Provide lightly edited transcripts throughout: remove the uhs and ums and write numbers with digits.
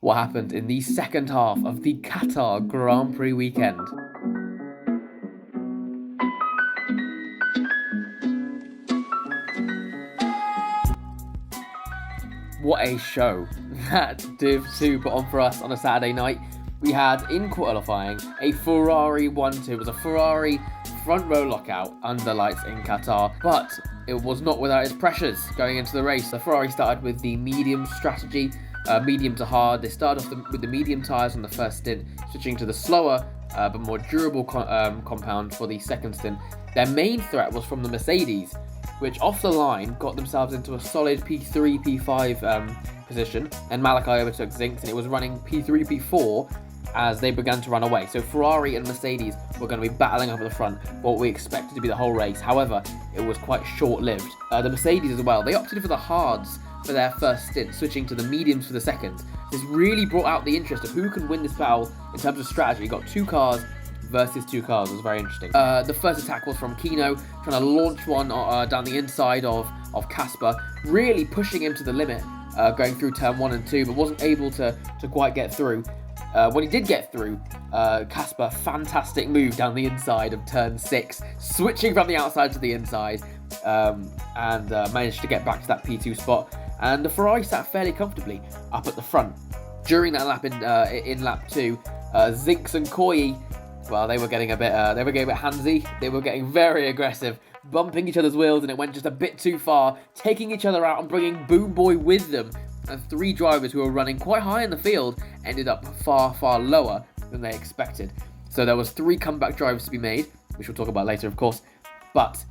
what happened in the second half of the Qatar Grand Prix weekend. What a show that Div 2 put on for us on a Saturday night. We had, in qualifying, a Ferrari 1-2. It was a Ferrari front row lockout under lights in Qatar, but it was not without its pressures going into the race. The Ferrari started with the medium strategy, medium to hard. They started off with the medium tyres on the first stint, switching to the slower but more durable compound for the second stint. Their main threat was from the Mercedes, which off the line got themselves into a solid P3, P5 position, and Malachi overtook Zinks, and it was running P3, P4 as they began to run away. So Ferrari and Mercedes were going to be battling up at the front, what we expected to be the whole race. However, it was quite short-lived. The Mercedes as well, they opted for the hards for their first stint, switching to the mediums for the second. This really brought out the interest of who can win this battle in terms of strategy. You got two cars versus two cars. It was very interesting. The first attack was from Kino, trying to launch one down the inside of Casper, really pushing him to the limit, going through turn 1 and 2, but wasn't able to quite get through. When he did get through, Casper, fantastic move down the inside of turn 6, switching from the outside to the inside, and managed to get back to that P2 spot. And the Ferrari sat fairly comfortably up at the front. During that lap in lap 2, Zinks and Koyi, well, they were getting a bit handsy. They were getting very aggressive, bumping each other's wheels, and it went just a bit too far, taking each other out and bringing Boom Boy with them. And three drivers who were running quite high in the field ended up far, far lower than they expected. So there was 3 comeback drives to be made, which we'll talk about later, of course. But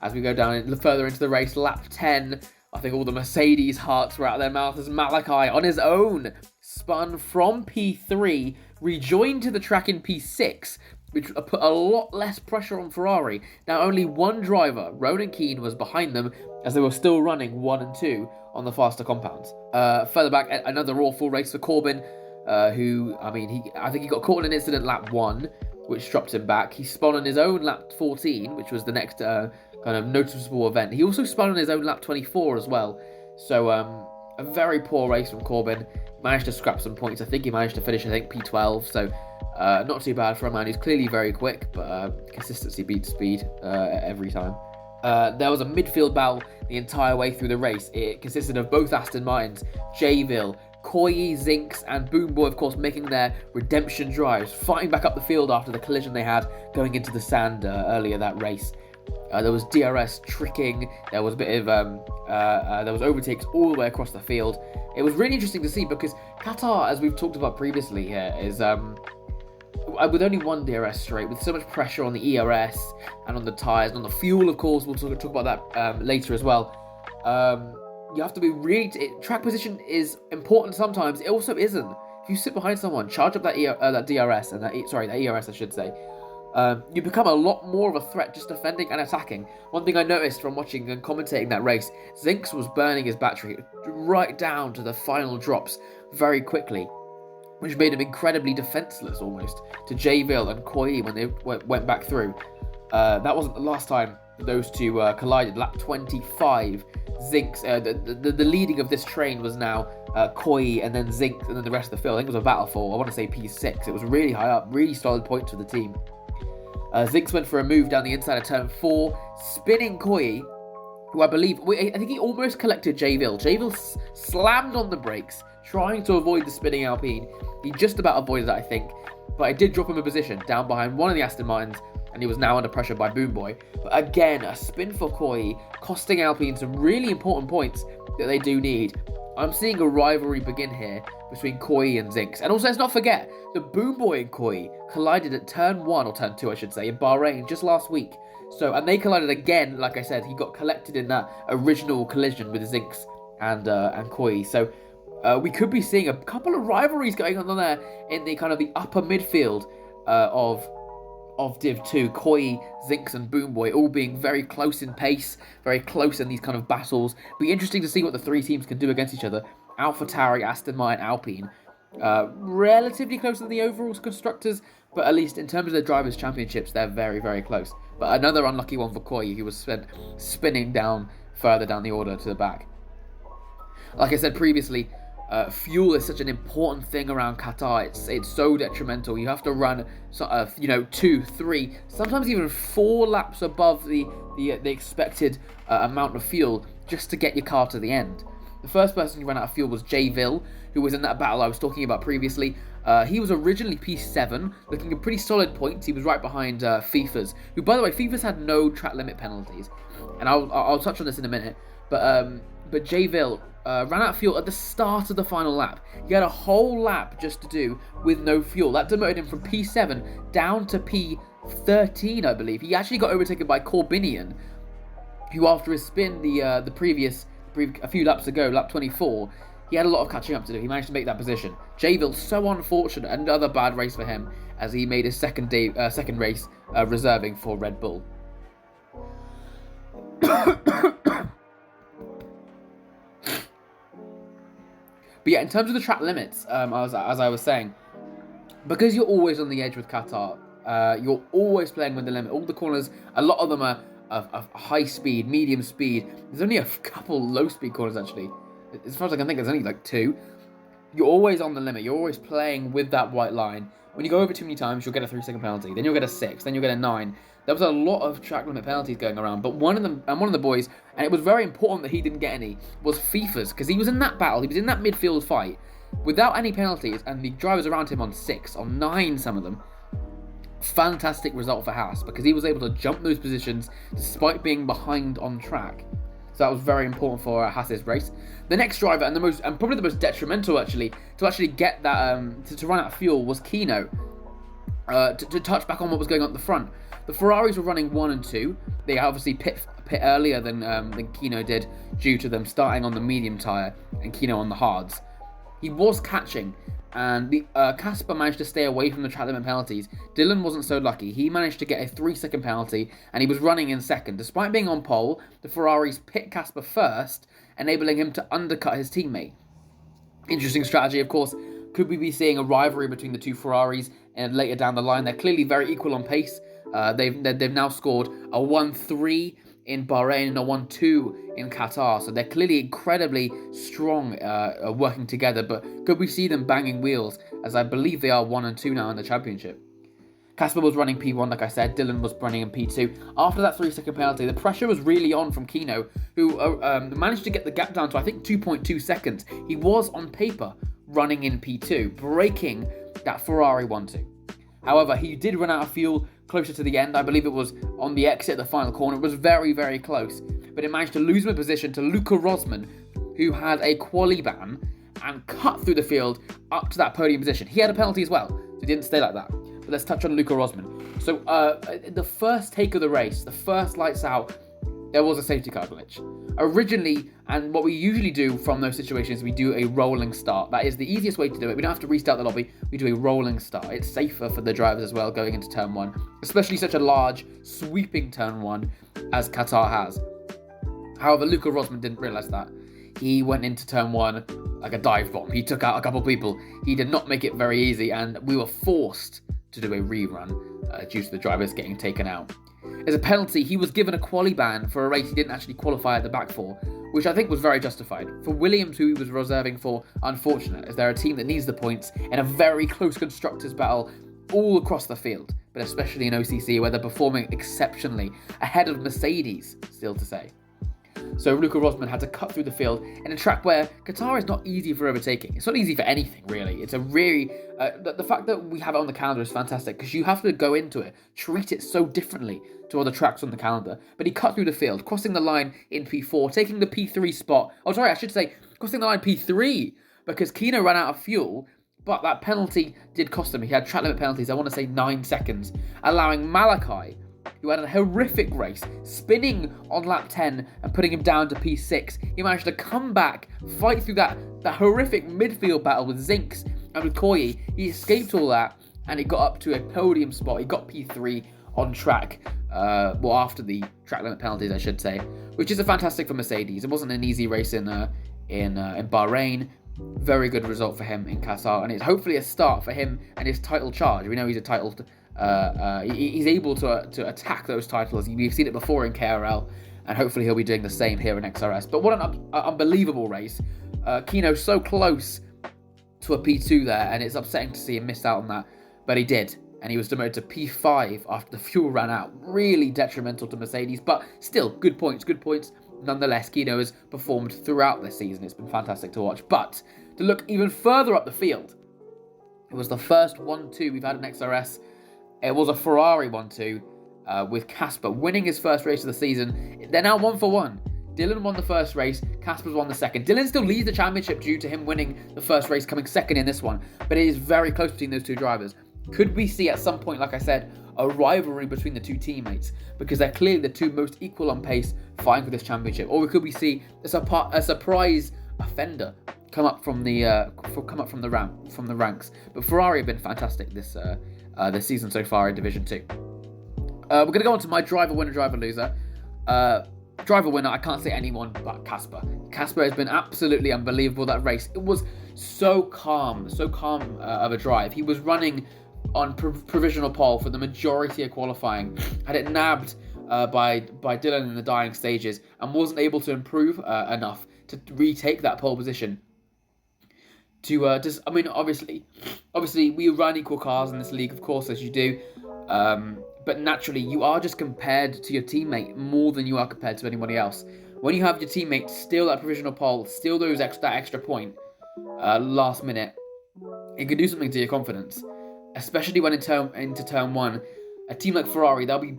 as we go down further into the race, lap 10, I think all the Mercedes hearts were out of their mouth as Malachi, on his own, spun from P3, rejoined to the track in P6, which put a lot less pressure on Ferrari. Now, only one driver, Ronan Keane, was behind them as they were still running 1 and 2 on the faster compounds. Further back, another awful race for Corbin, I think he got caught in an incident lap 1, which dropped him back. He spun on his own lap 14, which was the next kind of noticeable event. He also spun on his own lap 24 as well. So a very poor race from Corbin. Managed to scrap some points. I think he managed to finish, P12. So not too bad for a man who's clearly very quick, but consistency beats speed every time. There was a midfield battle the entire way through the race. It consisted of both Aston Martins, Jayville, Koyi, Zinks, and Boom Boy, of course, making their redemption drives, fighting back up the field after the collision they had going into the sand earlier that race. There was DRS tricking. There was a bit of there was overtakes all the way across the field. It was really interesting to see because Qatar, as we've talked about previously here, is with only one DRS straight, with so much pressure on the ERS and on the tyres and on the fuel, of course. We'll talk about that later as well. You have to be really... track position is important sometimes. It also isn't. If you sit behind someone, charge up that DRS, and that ERS, I should say, you become a lot more of a threat just defending and attacking. One thing I noticed from watching and commentating that race, Zinks was burning his battery right down to the final drops very quickly, which made him incredibly defenseless almost to Jayville and Koyi when they went back through. That wasn't the last time those two collided. Lap 25, Zinks, the leading of this train was now Koyi and then Zinks and then the rest of the field. I think it was a battle for, I want to say P6. It was really high up, really solid points for the team. Zinks went for a move down the inside of turn 4, spinning Koyi, who I think he almost collected Jayville. Jayville slammed on the brakes, trying to avoid the spinning Alpine. He just about avoided it, I think, but it did drop him a position down behind one of the Aston Martins, and he was now under pressure by Boom Boy. But again, a spin for Koyi, costing Alpine some really important points that they do need. I'm seeing a rivalry begin here between Koyi and Zinks. And also, let's not forget that Boom Boy and Koyi collided at turn 1, or turn 2, I should say, in Bahrain just last week. So, and they collided again, like I said, he got collected in that original collision with Zinks and Koyi. So, we could be seeing a couple of rivalries going on there in the kind of the upper midfield of Div 2. Koyi, Zinks and Boom Boy all being very close in pace, very close in these kind of battles. Be interesting to see what the three teams can do against each other. AlphaTauri, Aston Martin, Alpine. Relatively close in the overall constructors, but at least in terms of the Drivers' Championships, they're very, very close. But another unlucky one for Koyi, who was spinning down further down the order to the back. Like I said previously, fuel is such an important thing around Qatar. It's so detrimental. You have to run, 2, 3, sometimes even 4 laps above the expected amount of fuel just to get your car to the end. The first person who ran out of fuel was Jay Ville, who was in that battle I was talking about previously. He was originally P7, looking at pretty solid points. He was right behind FIFA's, who, by the way, FIFA's had no track limit penalties, and I'll touch on this in a minute. But Jay Ville ran out of fuel at the start of the final lap. He had a whole lap just to do with no fuel. That demoted him from P7 down to P13, I believe. He actually got overtaken by Corbinian, who after his spin a few laps ago, lap 24, he had a lot of catching up to do. He managed to make that position. Jay Ville, so unfortunate. Another bad race for him as he made his second race reserving for Red Bull. But yeah, in terms of the track limits, as I was saying, because you're always on the edge with Qatar, you're always playing with the limit. All the corners, a lot of them are of high speed, medium speed. There's only a couple low speed corners actually. As far as I can think, there's only like 2. You're always on the limit. You're always playing with that white line. When you go over too many times, you'll get a 3-second penalty. Then you'll get a 6. Then you'll get a 9. There was a lot of track limit penalties going around, but one of the boys, and it was very important that he didn't get any, was FIFA's, because he was in that battle. He was in that midfield fight without any penalties, and the drivers around him on 6, on 9, some of them. Fantastic result for Haas, because he was able to jump those positions despite being behind on track. So that was very important for Haas's race. The next driver, and probably the most detrimental actually, to actually get that to run out of fuel, was Kino. To touch back on what was going on at the front, the Ferraris were running 1 and 2. They obviously pit earlier than Kino did due to them starting on the medium tyre and Kino on the hards. He was catching, and Casper managed to stay away from the track limit penalties. Dylan wasn't so lucky. He managed to get a 3-second penalty, and he was running in second. Despite being on pole, the Ferraris pit Casper first, enabling him to undercut his teammate. Interesting strategy, of course. Could we be seeing a rivalry between the two Ferraris and later down the line? They're clearly very equal on pace. They've now scored a 1-3 in Bahrain and a 1-2 in Qatar, so they're clearly incredibly strong working together. But could we see them banging wheels, as I believe they are 1 and 2 now in the championship? Casper was running P1, like I said. Dylan was running in P2. After that 3-second penalty, the pressure was really on from Kino, who managed to get the gap down to, I think, 2.2 seconds. He was, on paper, running in P2, breaking that Ferrari 1-2. However, he did run out of fuel closer to the end. I believe it was on the exit, the final corner. It was very, very close. But it managed to lose him a position to Luca Rosman, who had a quali ban and cut through the field up to that podium position. He had a penalty as well, so he didn't stay like that. But let's touch on Luca Rosman. So the first take of the race, the first lights out, there was a safety car glitch. Originally, and what we usually do from those situations, we do a rolling start. That is the easiest way to do it. We don't have to restart the lobby. We do a rolling start. It's safer for the drivers as well going into turn 1, especially such a large, sweeping turn 1 as Qatar has. However, Luca Rosman didn't realise that. He went into turn 1 like a dive bomb. He took out a couple of people. He did not make it very easy, and we were forced to do a rerun due to the drivers getting taken out. As a penalty, he was given a quali ban for a race he didn't actually qualify at the back for, which I think was very justified. For Williams, who he was reserving for, unfortunate, as they're a team that needs the points in a very close constructors battle all across the field, but especially in OCC, where they're performing exceptionally, ahead of Mercedes, still to say. So Luca Rosman had to cut through the field in a track where Qatar is not easy for overtaking. It's not easy for anything, really. It's a really... the fact that we have it on the calendar is fantastic, because you have to go into it, treat it so differently to other tracks on the calendar. But he cut through the field, crossing the line in P4, taking the P3 spot. Oh, sorry, I should say crossing the line P3, because Kino ran out of fuel, but that penalty did cost him. He had track limit penalties, I want to say 9 seconds, allowing Malachi, who had a horrific race, spinning on lap 10 and putting him down to P6. He managed to come back, fight through that horrific midfield battle with Zinks and with Koyi. He escaped all that, and he got up to a podium spot. He got P3 on track, after the track limit penalties, I should say, which is a fantastic for Mercedes. It wasn't an easy race in Bahrain. Very good result for him in Qatar, and it's hopefully a start for him and his title charge. We know he's a title. He's able to attack those titles. We've seen it before in KRL. and hopefully he'll be doing the same here in XRS. But what an unbelievable race. Kino so close to a P2 there, and it's upsetting to see him miss out on that, but he did, and he was demoted to P5 after the fuel ran out. Really detrimental to Mercedes, but still, good points. Nonetheless, Kino has performed throughout this season. It's been fantastic to watch. But to look even further up the field, it was the first 1-2 we've had in XRS. It was a Ferrari 1-2 with Casper winning his first race of the season. They're now 1-for-1. Dylan won the first race, Casper's won the second. Dylan still leads the championship due to him winning the first race, coming second in this one, but it is very close between those two drivers. Could we see at some point, like I said, a rivalry between the two teammates, because they're clearly the two most equal on pace fighting for this championship? Or could we see a surprise offender come up from the ranks? But Ferrari have been fantastic this season so far in Division 2. We're going to go on to my driver winner, driver loser. Driver winner, I can't say anyone but Casper. Casper has been absolutely unbelievable that race. It was so calm of a drive. He was running on provisional pole for the majority of qualifying. Had it nabbed by Dylan in the dying stages and wasn't able to improve enough to retake that pole position. Obviously we run equal cars in this league, of course, as you do. But naturally, you are just compared to your teammate more than you are compared to anybody else. When you have your teammate steal that provisional pole, steal that extra point last minute, it can do something to your confidence. Especially when into turn one, a team like Ferrari, they'll be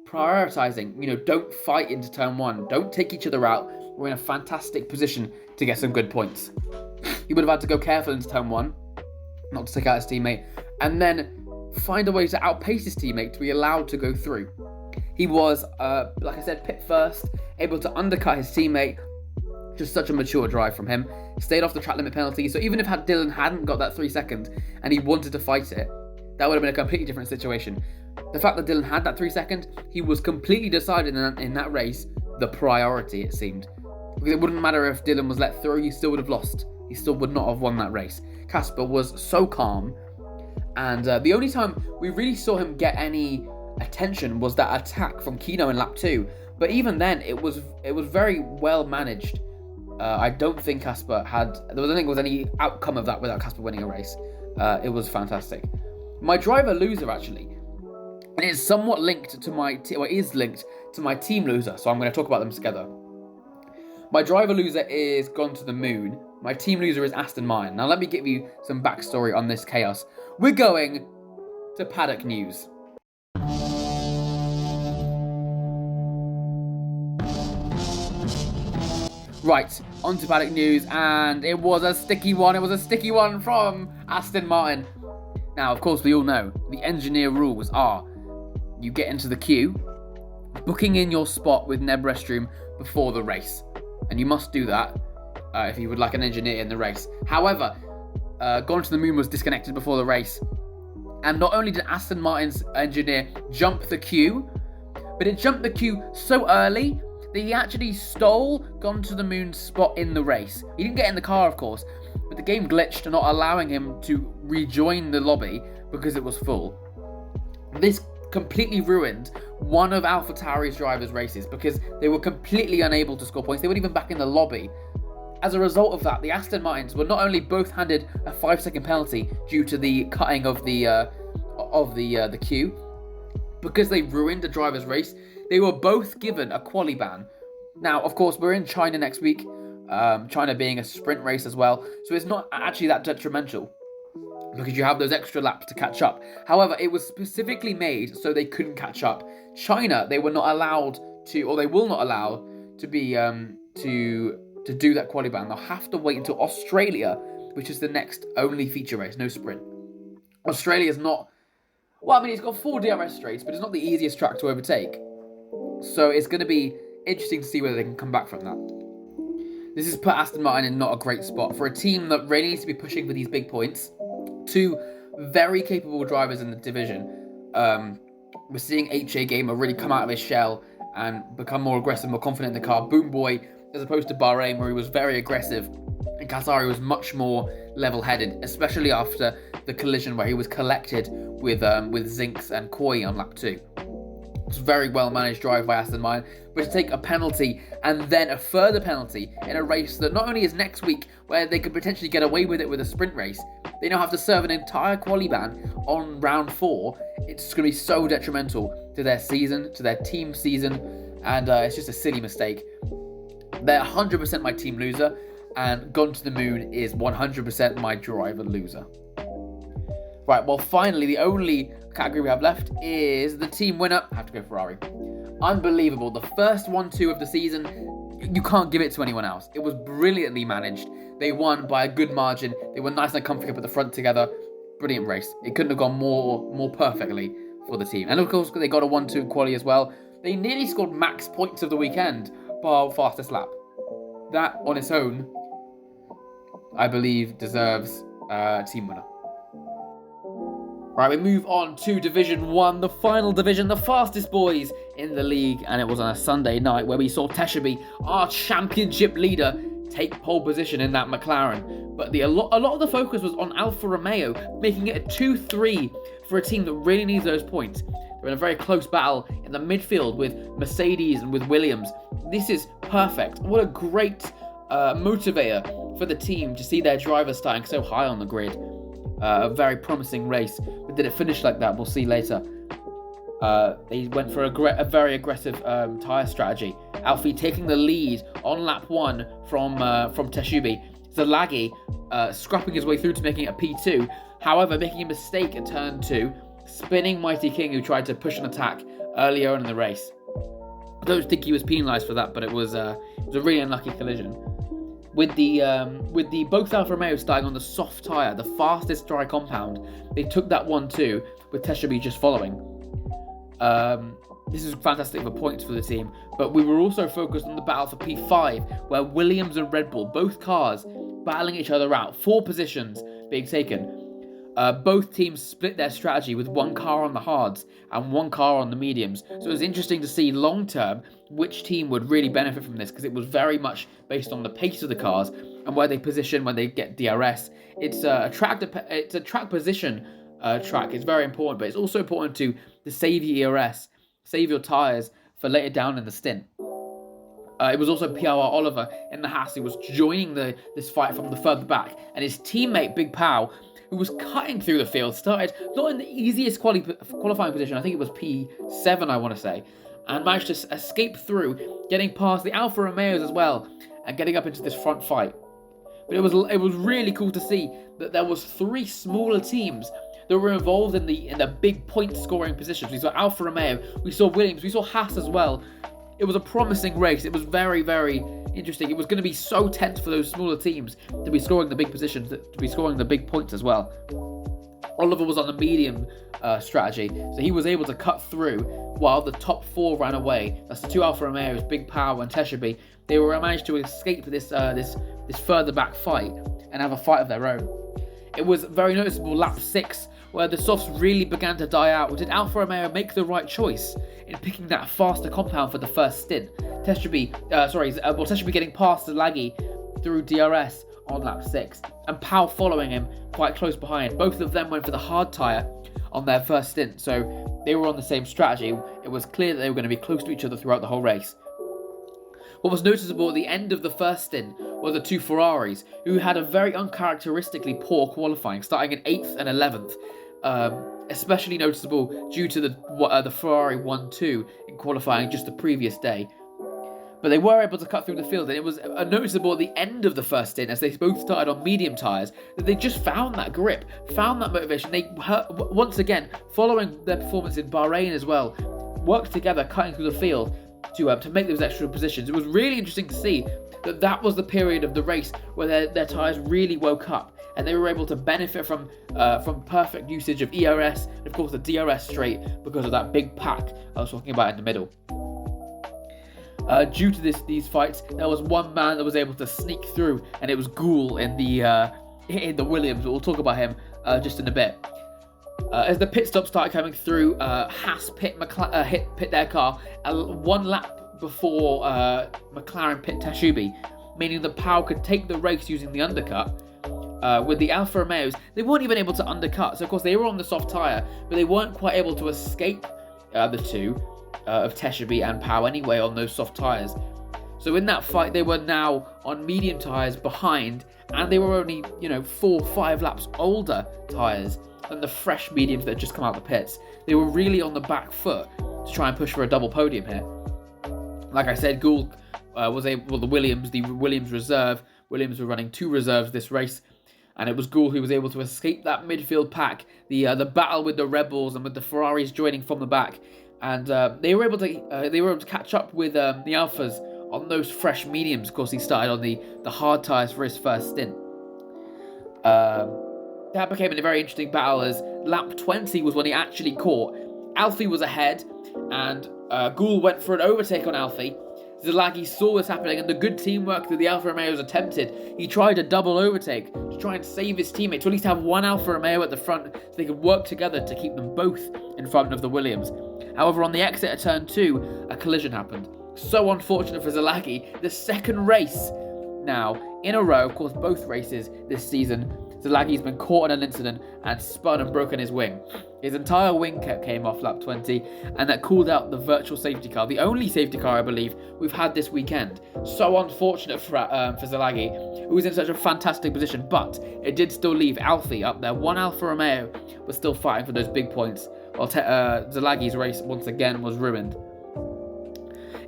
prioritizing. Don't fight into turn one. Don't take each other out. We're in a fantastic position to get some good points. He would have had to go careful into turn one, not to take out his teammate, and then find a way to outpace his teammate to be allowed to go through. He was, like I said, pit first, able to undercut his teammate. Just such a mature drive from him. Stayed off the track limit penalty, so even if Dylan hadn't got that 3 seconds and he wanted to fight it, that would have been a completely different situation. The fact that Dylan had that 3 seconds, he was completely decided in that race the priority, it seemed. Because it wouldn't matter if Dylan was let through, he still would have lost. He still would not have won that race. Casper was so calm. And the only time we really saw him get any attention was that attack from Kino in lap 2. But even then, it was very well managed. I don't think Casper there was any outcome of that without Casper winning a race. It was fantastic. My driver loser, actually, and it's somewhat linked to is linked to my team loser, so I'm going to talk about them together. My driver loser is Gone to the Moon. My team loser is Aston Martin. Now let me give you some backstory on this chaos. We're going to paddock news. Right, on to paddock news, and it was a sticky one. It was a sticky one from Aston Martin. Now, of course, we all know the engineer rules are you get into the queue, booking in your spot with Neb Restroom before the race. And you must do that if you would like an engineer in the race. However, Gone to the Moon was disconnected before the race. And not only did Aston Martin's engineer jump the queue, but it jumped the queue so early that he actually stole Gone to the Moon's spot in the race. He didn't get in the car, of course, but the game glitched, not allowing him to rejoin the lobby because it was full. This completely ruined one of AlphaTauri's drivers' races because they were completely unable to score points. They weren't even back in the lobby. As a result of that, the Aston Martins were not only both handed a 5-second penalty due to the cutting of the queue, because they ruined the driver's race, they were both given a quali ban. Now, of course, we're in China next week, China being a sprint race as well, so it's not actually that detrimental because you have those extra laps to catch up. However, it was specifically made so they couldn't catch up. China, they were not allowed to, or they will not allow to be to do that quali ban. They'll have to wait until Australia, which is the next only feature race, no sprint. Australia's not, well, I mean, it's got 4 DRS straights, but it's not the easiest track to overtake. So it's going to be interesting to see whether they can come back from that. This has put Aston Martin in not a great spot for a team that really needs to be pushing for these big points. 2 very capable drivers in the division. We're seeing HA Gamer really come out of his shell and become more aggressive, more confident in the car. Boom Boy, as opposed to Bahrain, where he was very aggressive, and Qatari was much more level-headed, especially after the collision where he was collected with Zinks and Koi on lap 2. was a very well managed drive by Aston Martin, but to take a penalty and then a further penalty in a race that not only is next week, where they could potentially get away with it with a sprint race, they now have to serve an entire quali ban on round 4. It's going to be so detrimental to their season, to their team season, and it's just a silly mistake. They're 100% my team loser, and Gone to the Moon is 100% my driver loser. Right, well, finally, the only category we have left is the team winner. I have to go Ferrari. Unbelievable. The first 1-2 of the season, you can't give it to anyone else. It was brilliantly managed. They won by a good margin. They were nice and comfy up at the front together. Brilliant race. It couldn't have gone more perfectly for the team. And of course, they got a 1-2 quali as well. They nearly scored max points of the weekend, bar fastest lap. That on its own, I believe, deserves team winner. Right, we move on to Division 1, the final division, the fastest boys in the league, and it was on a Sunday night where we saw Teshaby, our championship leader, take pole position in that McLaren. But a lot of the focus was on Alfa Romeo, making it a 2-3 for a team that really needs those points. They're in a very close battle in the midfield with Mercedes and with Williams. This is perfect. What a great motivator for the team to see their drivers starting so high on the grid. A very promising race, but did it finish like that? We'll see later. They went for a very aggressive tyre strategy. Alfie taking the lead on lap 1 from Teshubi. Zalagi scrapping his way through to making it a P2. However, making a mistake at turn 2, spinning Mighty King, who tried to push an attack earlier on in the race. I don't think he was penalised for that, but it was a really unlucky collision. With the both Alfa Romeos starting on the soft tyre, the fastest dry compound, they took that 1-2 with Teshaby just following. This is fantastic for points for the team, but we were also focused on the battle for P5, where Williams and Red Bull, both cars, battling each other out, 4 positions being taken. Both teams split their strategy with 1 car on the hards and 1 car on the mediums. So it was interesting to see long term which team would really benefit from this, because it was very much based on the pace of the cars and where they position when they get DRS. It's a track position track. It's very important, but it's also important to save your ERS, save your tyres for later down in the stint. It was also P.R. Oliver in the Haas who was joining this fight from the further back, and his teammate Big Pow, who was cutting through the field, started not in the easiest qualifying position. I think it was P7, I want to say, and managed to escape through, getting past the Alfa Romeos as well, and getting up into this front fight. But it was really cool to see that there was 3 smaller teams that were involved in the big point scoring positions. We saw Alfa Romeo, we saw Williams, we saw Haas as well. It was a promising race. It was very, very interesting. It was going to be so tense for those smaller teams to be scoring the big positions, to be scoring the big points as well. Oliver was on the medium strategy, so he was able to cut through while the top 4 ran away. That's the 2 Alfa Romeos, Big Power and Teshaby. They were managed to escape this further back fight and have a fight of their own. It was very noticeable lap 6 where the softs really began to die out. Did Alfa Romeo make the right choice in picking that faster compound for the first stint? Teshaby getting past Zalagi through DRS on lap 6, and Powell following him quite close behind. Both of them went for the hard tyre on their first stint, so they were on the same strategy. It was clear that they were going to be close to each other throughout the whole race. What was noticeable at the end of the first stint were the 2 Ferraris, who had a very uncharacteristically poor qualifying, starting in 8th and 11th. Especially noticeable due to the Ferrari 1-2 in qualifying just the previous day. But they were able to cut through the field, and it was noticeable at the end of the first stint, as they both started on medium tyres, that they just found that grip, found that motivation. They, once again, following their performance in Bahrain as well, worked together, cutting through the field to make those extra positions. It was really interesting to see that was the period of the race where their tyres really woke up, and they were able to benefit from perfect usage of ERS, and of course the DRS straight, because of that big pack I was talking about in the middle. Due to these fights, there was one man that was able to sneak through, and it was Gould in the Williams. We'll talk about him just in a bit. As the pit stops started coming through, Haas pit their car 1 lap before McLaren pit Teshubi, meaning that Powell could take the race using the undercut. With the Alfa Romeos, they weren't even able to undercut. So of course they were on the soft tyre, but they weren't quite able to escape the 2. of Teshaby and Pau anyway on those soft tyres. So in that fight, they were now on medium tyres behind, and they were only, 4 or 5 laps older tyres than the fresh mediums that had just come out of the pits. They were really on the back foot to try and push for a double podium here. Like I said, Gould was able, the Williams reserve. Williams were running 2 reserves this race, and it was Gould who was able to escape that midfield pack, the battle with the Red Bulls and with the Ferraris joining from the back, and they were able to catch up with the Alphas on those fresh mediums. Of course, he started on the hard tyres for his first stint. That became a very interesting battle, as lap 20 was when he actually caught. Alfie was ahead, and Gould went for an overtake on Alfie. Zalagi saw this happening, and the good teamwork that the Alfa Romeos attempted. He tried a double overtake to try and save his teammate, to at least have one Alfa Romeo at the front so they could work together to keep them both in front of the Williams. However, on the exit of turn 2, a collision happened. So unfortunate for Zalagi. The second race now in a row, of course both races this season, Zalagi's been caught in an incident and spun and broken his wing. His entire wing cap came off lap 20, and that cooled out the virtual safety car, the only safety car I believe we've had this weekend. So unfortunate for Zalagi, who was in such a fantastic position, but it did still leave Alfie up there. One Alfa Romeo was still fighting for those big points, while Zalagi's race once again was ruined.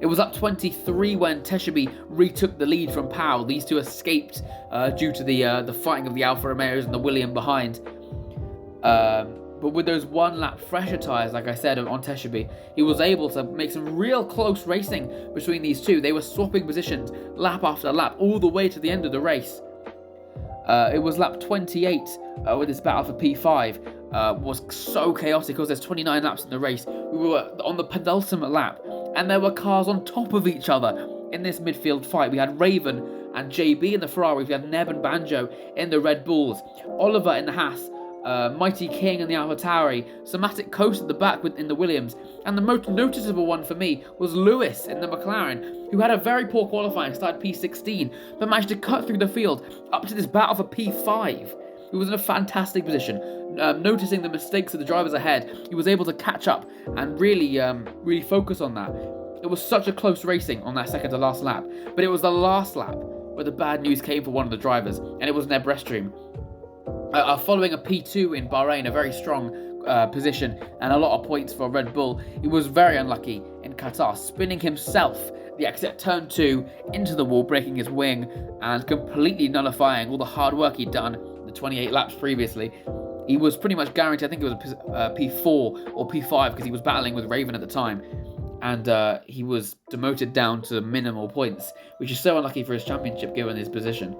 It was up 23 when Teshaby retook the lead from Pau. These two escaped due to the fighting of the Alfa Romeos and the William behind. But with those one lap fresher tyres, like I said, on Teshaby, he was able to make some real close racing between these two. They were swapping positions lap after lap all the way to the end of the race. It was lap 28 with this battle for P5 was so chaotic because there's 29 laps in the race. We were on the penultimate lap, and there were cars on top of each other in this midfield fight. We had Raven and JB in the Ferrari. We had Neb and Banjo in the Red Bulls. Oliver in the Haas. Mighty King in the AlphaTauri. Somatic Coast at the back in the Williams. And the most noticeable one for me was Lewis in the McLaren, who had a very poor qualifying, started P16, but managed to cut through the field up to this battle for P5. He was in a fantastic position. Noticing the mistakes of the drivers ahead, he was able to catch up and really focus on that. It was such a close racing on that second to last lap, but it was the last lap where the bad news came for one of the drivers, and it was Neb Restream. Following a P2 in Bahrain, a very strong position and a lot of points for Red Bull, he was very unlucky in Qatar, spinning himself the exit turn 2 into the wall, breaking his wing and completely nullifying all the hard work he'd done the 28 laps previously. He was pretty much guaranteed, I think it was a P4 or P5, because he was battling with Raven at the time, and he was demoted down to minimal points, which is so unlucky for his championship given his position.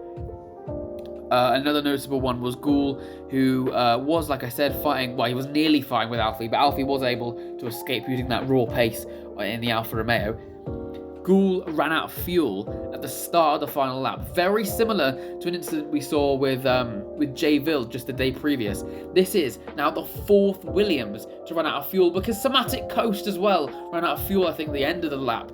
Another noticeable one was Gould, who was, like I said, he was nearly fighting with Alfie, but Alfie was able to escape using that raw pace in the Alfa Romeo. Gould ran out of fuel at the start of the final lap, very similar to an incident we saw with Jay Ville just the day previous. This is now the 4th Williams to run out of fuel, because Somatic Coast as well ran out of fuel, I think, at the end of the lap.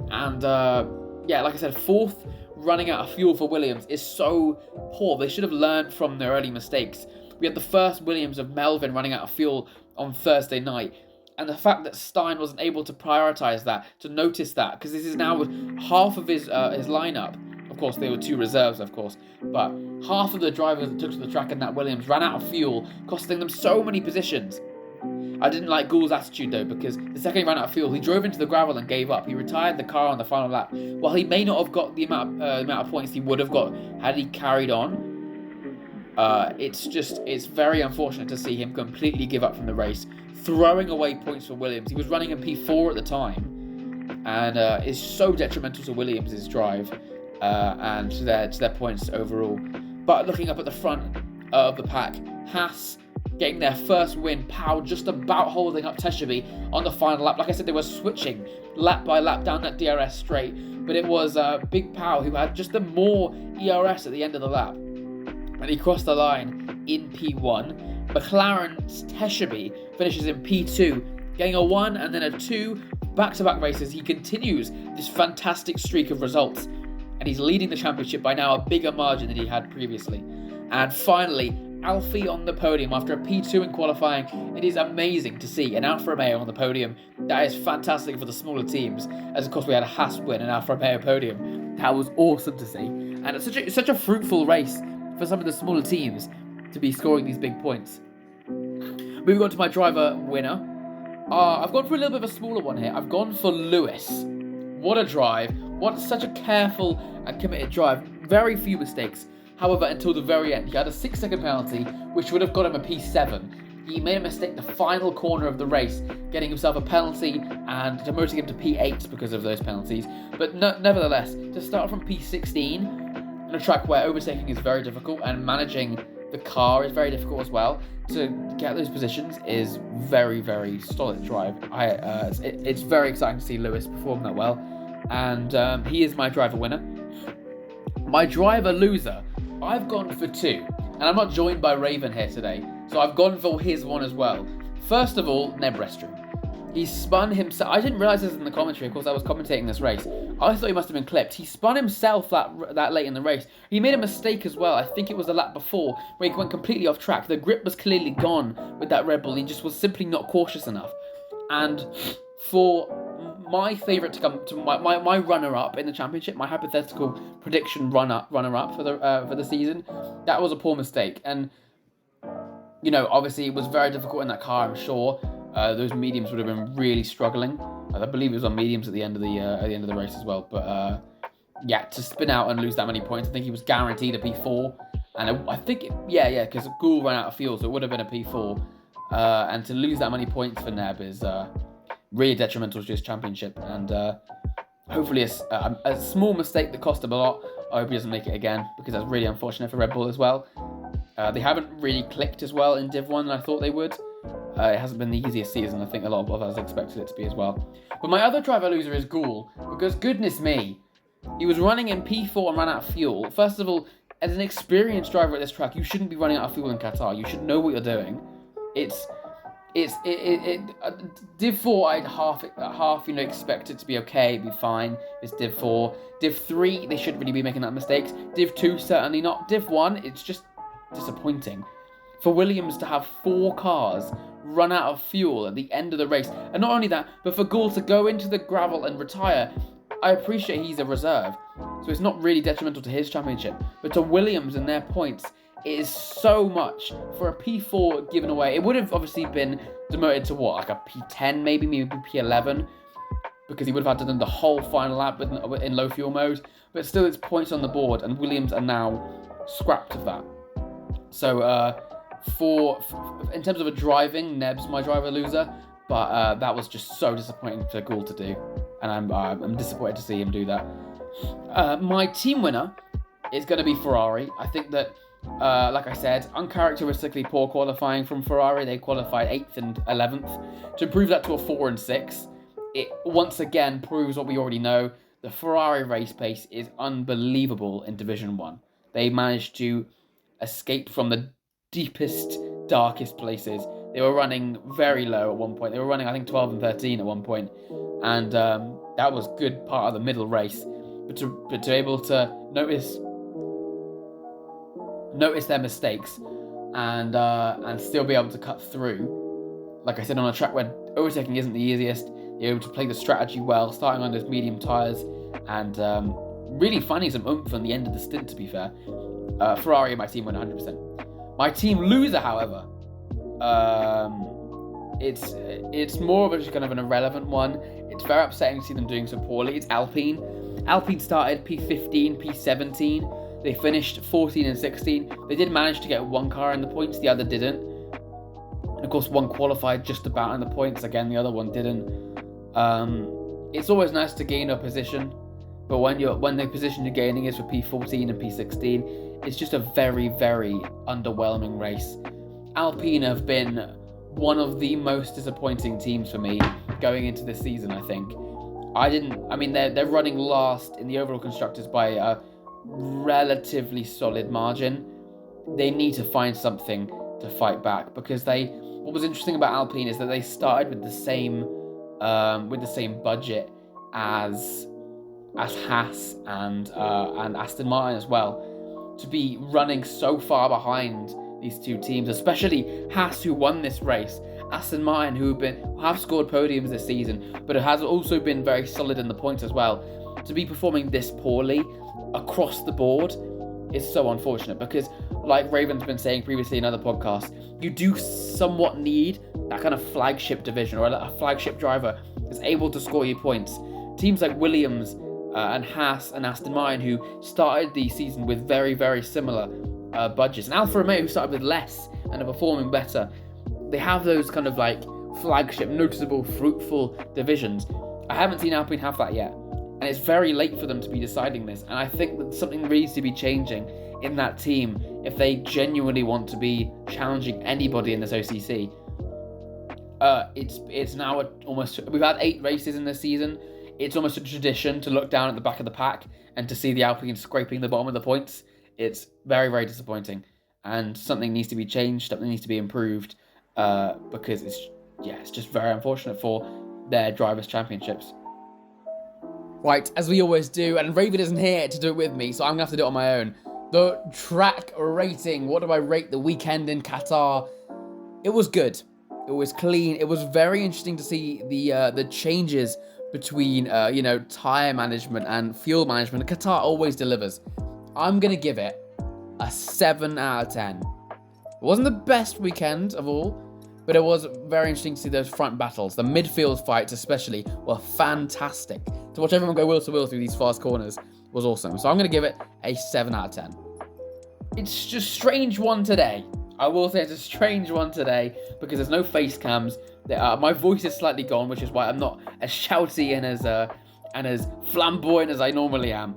And like I said, 4th running out of fuel for Williams is so poor. They should have learned from their early mistakes. We had the first Williams of Melvin running out of fuel on Thursday night, and the fact that Stein wasn't able to prioritise that, to notice that, because this is now half of his lineup. Of course, there were 2 reserves, of course, but half of the drivers that took to the track in that Williams ran out of fuel, costing them so many positions. I didn't like Gould's attitude though, because the second he ran out of fuel, he drove into the gravel and gave up. He retired the car on the final lap. While he may not have got the amount of points he would have got had he carried on, it's very unfortunate to see him completely give up from the race, throwing away points for Williams. He was running in P4 at the time, and it's so detrimental to Williams' drive and to their points overall. But looking up at the front of the pack, Haas getting their first win, Pau just about holding up Teshaby on the final lap. Like I said, they were switching lap by lap down that DRS straight, but it was Big Pau who had just the more ERS at the end of the lap, and he crossed the line in P1. McLaren's Teshaby finishes in P2, getting a 1 and then a 2 back-to-back races. He continues this fantastic streak of results, and he's leading the championship by now a bigger margin than he had previously. And finally, Alfie on the podium after a P2 in qualifying. It is amazing to see an Alfa Romeo on the podium. That is fantastic for the smaller teams, as of course we had a Haas win and Alfa Romeo podium. That was awesome to see, and it's such a fruitful race for some of the smaller teams to be scoring these big points. Moving on to my driver winner. I've gone for a little bit of a smaller one here. I've gone for Lewis. What a drive. What such a careful and committed drive. Very few mistakes. However, until the very end, he had a 6-second penalty, which would have got him a P7. He made a mistake the final corner of the race, getting himself a penalty and demoting him to P8 because of those penalties. But nevertheless, to start from P16, on a track where overtaking is very difficult and managing the car is very difficult as well, to get those positions is very, very solid drive. It's very exciting to see Lewis perform that well, and he is my driver winner. My driver loser, I've gone for 2, and I'm not joined by Raven here today, so I've gone for his one as well. First of all, Nebreström. He spun himself. I didn't realise this in the commentary. Of course, I was commentating this race. I thought he must have been clipped. He spun himself that late in the race. He made a mistake as well. I think it was the lap before where he went completely off track. The grip was clearly gone with that Red Bull. He just was simply not cautious enough. And for my favourite to come to my runner-up in the championship, my hypothetical prediction runner-up for the season, that was a poor mistake. And you know, obviously it was very difficult in that car, I'm sure. Those mediums would have been really struggling. I believe it was on mediums at the end of the race as well. But yeah, to spin out and lose that many points, I think he was guaranteed a P4. And I think, because Gould ran out of fuel, so it would have been a P4. And to lose that many points for Neb is really detrimental to his championship. And hopefully a small mistake that cost him a lot. I hope he doesn't make it again, because that's really unfortunate for Red Bull as well. They haven't really clicked as well in Div 1 than I thought they would. It hasn't been the easiest season. I think a lot of us expected it to be as well. But my other driver loser is Gould, because goodness me, he was running in P4 and ran out of fuel. First of all, as an experienced driver at this track, you shouldn't be running out of fuel in Qatar. You should know what you're doing. Div 4, I'd half expect it to be okay, be fine. It's Div 4. Div 3, they shouldn't really be making that mistakes. Div 2, certainly not. Div 1, it's just disappointing. For Williams to have 4 cars run out of fuel at the end of the race, and not only that, but for Gould to go into the gravel and retire. I appreciate he's a reserve, so it's not really detrimental to his championship, but to Williams and their points, it is so much for a P4 given away. It would have obviously been demoted to like a P10, maybe P11, because he would have had to do the whole final lap in low fuel mode, but still it's points on the board, and Williams are now scrapped of that. So for in terms of a driving, Neb's my driver loser, but that was just so disappointing for Gould to do, and I'm disappointed to see him do that. My team winner is going to be Ferrari. I think that, like I said, uncharacteristically poor qualifying from Ferrari. They qualified 8th and 11th. To improve that to a 4 and 6, it once again proves what we already know. The Ferrari race pace is unbelievable in Division 1. They managed to escape from the deepest, darkest places. They were running very low at one point. They were running, I think, 12 and 13 at one point. And that was good part of the middle race. But to be able to notice their mistakes and still be able to cut through, like I said, on a track where overtaking isn't the easiest, you're able to play the strategy well, starting on those medium tyres, and really finding some oomph on the end of the stint, to be fair. Ferrari and my team won 100%. My team loser, however, it's more of a just kind of an irrelevant one. It's very upsetting to see them doing so poorly. It's Alpine. Alpine started P15, P17. They finished 14 and 16. They did manage to get one car in the points, the other didn't. And of course, one qualified just about in the points. Again, the other one didn't. It's always nice to gain a position, but when the position you're gaining is for P14 and P16, it's just a very, very underwhelming race. Alpine have been one of the most disappointing teams for me going into this season, I think. They're running last in the overall constructors by a relatively solid margin. They need to find something to fight back, because what was interesting about Alpine is that they started with the same budget as Haas and Aston Martin as well. To be running so far behind these two teams, especially Haas, who won this race, Aston Martin, who have scored podiums this season, but it has also been very solid in the points as well. To be performing this poorly across the board is so unfortunate, because like Raven's been saying previously in other podcasts, you do somewhat need that kind of flagship division, or a flagship driver that's able to score you points. Teams like Williams and Haas and Aston Martin, who started the season with very, very similar budgets, and Alfa Romeo, who started with less and are performing better, they have those kind of like flagship, noticeable, fruitful divisions. I haven't seen Alpine have that yet, and it's very late for them to be deciding this, and I think that something needs to be changing in that team if they genuinely want to be challenging anybody in this OCC. It's now almost, we've had 8 races in this season. It's almost a tradition to look down at the back of the pack and to see the Alpine scraping the bottom of the points. It's very, very disappointing, and something needs to be changed, something needs to be improved, because it's just very unfortunate for their drivers' championships. Right, as we always do, and Raven isn't here to do it with me, so I'm going to have to do it on my own. The track rating. What do I rate the weekend in Qatar? It was good. It was clean. It was very interesting to see the changes between tire management and fuel management. Qatar always delivers. I'm going to give it a 7 out of 10. It wasn't the best weekend of all, but it was very interesting to see those front battles. The midfield fights especially were fantastic. To watch everyone go wheel to wheel through these fast corners was awesome. So I'm going to give it a 7 out of 10. It's just a strange one today. I will say it's a strange one today because there's no face cams. My voice is slightly gone, which is why I'm not as shouty and as flamboyant as I normally am.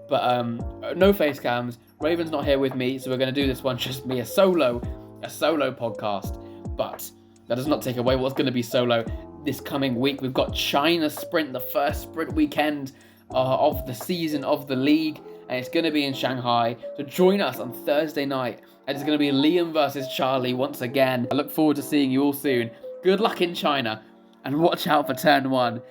But no face cams. Raven's not here with me, so we're going to do this one just me, a solo podcast. But that does not take away what's going to be solo this coming week. We've got China Sprint, the first sprint weekend of the season of the league, and it's going to be in Shanghai. So join us on Thursday night, and it's going to be Liam versus Charlie once again. I look forward to seeing you all soon. Good luck in China, and watch out for turn 1.